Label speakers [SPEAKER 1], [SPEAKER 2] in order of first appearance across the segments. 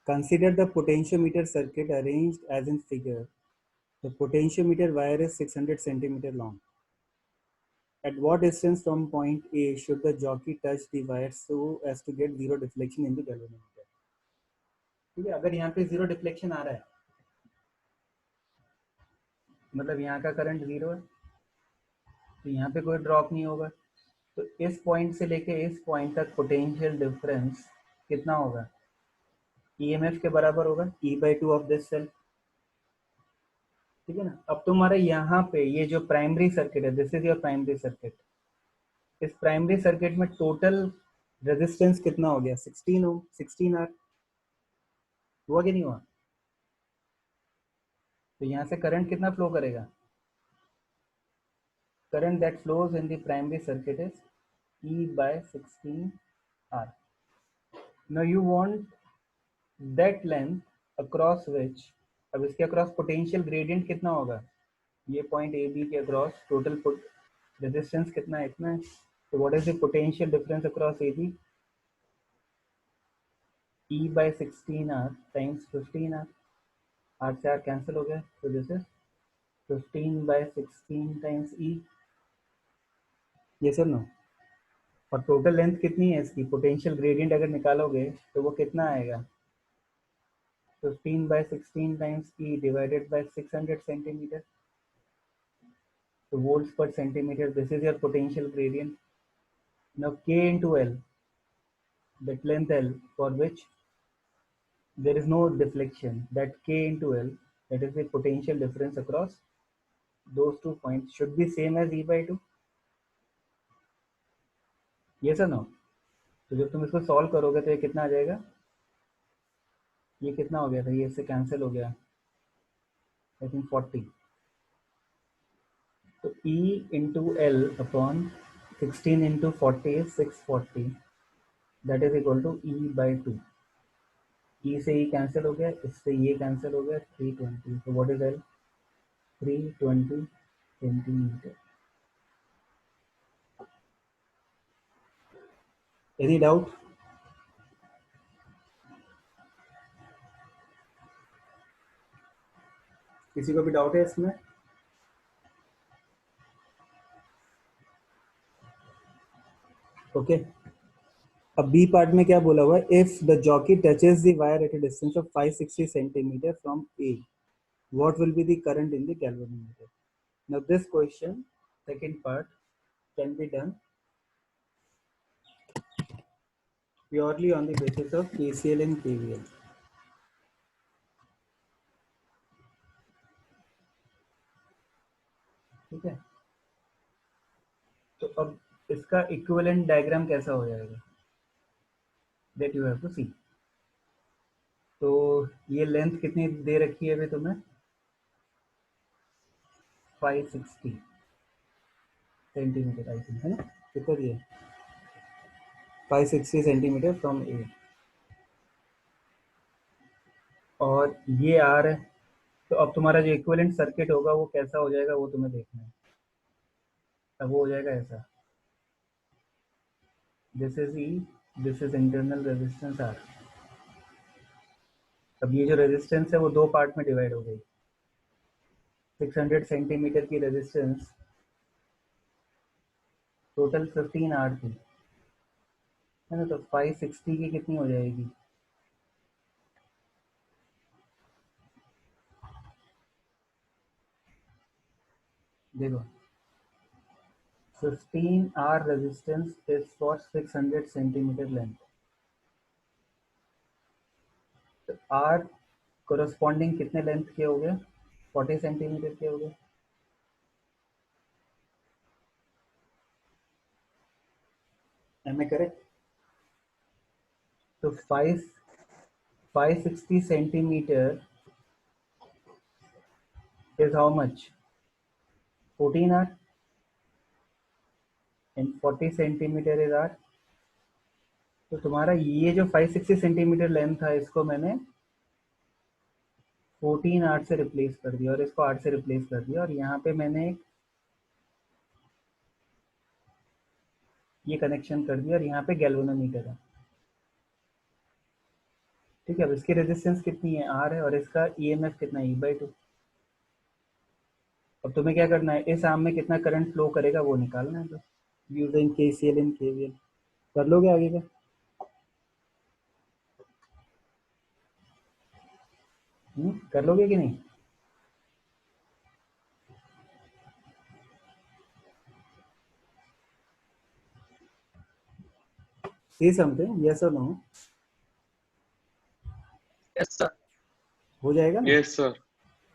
[SPEAKER 1] Consider the potentiometer circuit arranged as in figure. The potentiometer wire is 600 centimeter long. At what distance from point A should the jockey touch the wire so as to get zero deflection in the galvanometer? ठीक है, अगर यहाँ पे zero deflection आ रहा है, मतलब यहाँ का करंट जीरो है, तो यहाँ पे कोई ड्रॉप नहीं होगा, तो इस पॉइंट से लेके इस पॉइंट तक पोटेंशियल डिफरेंस कितना होगा? ईएमएफ के बराबर होगा E/2 ऑफ दिस सेल। ठीक है ना। अब तुम्हारा यहाँ पे ये जो प्राइमरी सर्किट है, this is your primary circuit, इस प्राइमरी सर्किट में टोटल रेजिस्टेंस कितना हो गया? 16 ओम, 16 आर। हुआ कि नहीं हुआ? तो यहाँ से करंट कितना फ्लो करेगा? Current that flows in the primary circuit is E/16 R. Now you want that length across which, अब इसके अक्रॉस पोटेंशियल ग्रेडियंट कितना होगा? ये पॉइंट ए बी के अक्रॉस टोटल रेजिस्टेंस कितना है? इतना है। तो what is the potential difference across A B? E/16R times 15R। R से आर कैंसिल हो गया, तो दिस इज 15/16 टाइम्स E। ये सर नो। और टोटल लेंथ कितनी है इसकी? पोटेंशियल ग्रेडियंट अगर निकालोगे तो वो कितना आएगा? 15/16 times E divided by 600 centimetre, तो वोल्ट्स पर centimetre. This is your potential gradient. Now K into L, that length L for which there is no deflection, that K into L, that is the potential difference across those 2 points, should be same as E/2। yes or no? तो जब तुम इसको solve करोगे तो ये कितना आ जाएगा? ये कितना हो गया था? ये इससे कैंसिल हो गया, आई थिंक 40। तो E into L upon 16 into 40 is 640, that is equal to E/2। E से E कैंसिल हो गया, इससे ये कैंसिल हो गया, 320। तो what is L? 320 centimetre. Any doubt? किसी को भी डाउट है इसमें? ओके। अब बी पार्ट में क्या बोला हुआ है? If the jockey touches the wire at a distance of 560 centimetre from A, what will be the current in the galvanometer? Now this question, second part, can be done purely on the basis of KCL and KVL। ठीक है। तो अब इसका equivalent diagram कैसा हो जाएगा, that you have to सी। तो ये लेंथ कितनी दे रखी है अभी तुम्हें? 560 सेंटीमीटर आई थिंक, है ना? कितना दिया? 560 सेंटीमीटर फ्रॉम ए। और ये आर है, तो अब तुम्हारा जो इक्विवेलेंट सर्किट होगा वो कैसा हो जाएगा, वो तुम्हें देखना है। अब वो हो जाएगा ऐसा, this is E, this is internal resistance R. अब ये जो रेजिस्टेंस है वो दो पार्ट में डिवाइड हो गई। 600 सेंटीमीटर की रेजिस्टेंस टोटल 15R थी, है ना? तो 560 की कितनी हो जाएगी? देखो, 15R resistance is for 600 centimetre length. तो R कोरस्पॉन्डिंग कितने लेंथ के हो गए? 40 सेंटीमीटर के हो गए। Am I correct? तो 560 centimetre is how much? 14R, and 40 centimetre is R। तो तुम्हारा ये जो 560 सेंटीमीटर लेंथ था, इसको मैंने 14R से रिप्लेस कर दिया और इसको R से रिप्लेस कर दिया, और यहाँ पे मैंने ये कनेक्शन कर दिया, और यहाँ पे गैल्वेनोमीटर है। ठीक है, अब इसकी रेजिस्टेंस कितनी है, आर है, और इसका ईएमएफ कितना है, E/2। अब तुम्हें क्या करना है, इस आर्म में कितना करंट फ्लो करेगा वो निकालना है, तो यूजिंग केसीएल एंड केवीएल। कर लोगे आगे का? कर लोगे कि नहीं? से समथिंग, यस और नो?
[SPEAKER 2] Yes sir.
[SPEAKER 1] हो जाएगा ना?
[SPEAKER 2] Yes sir.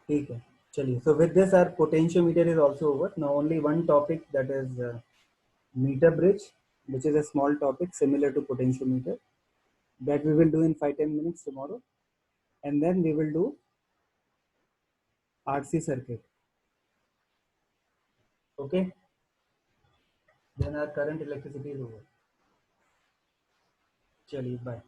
[SPEAKER 1] ठीक है, चलिए। So with this our potentiometer is also over. Now only one topic, that is meter bridge, which is a small topic similar to potentiometer, that we will do in 5-10 minutes tomorrow, and then we will do RC circuit. Okay, then our current electricity is over. चलिए, bye.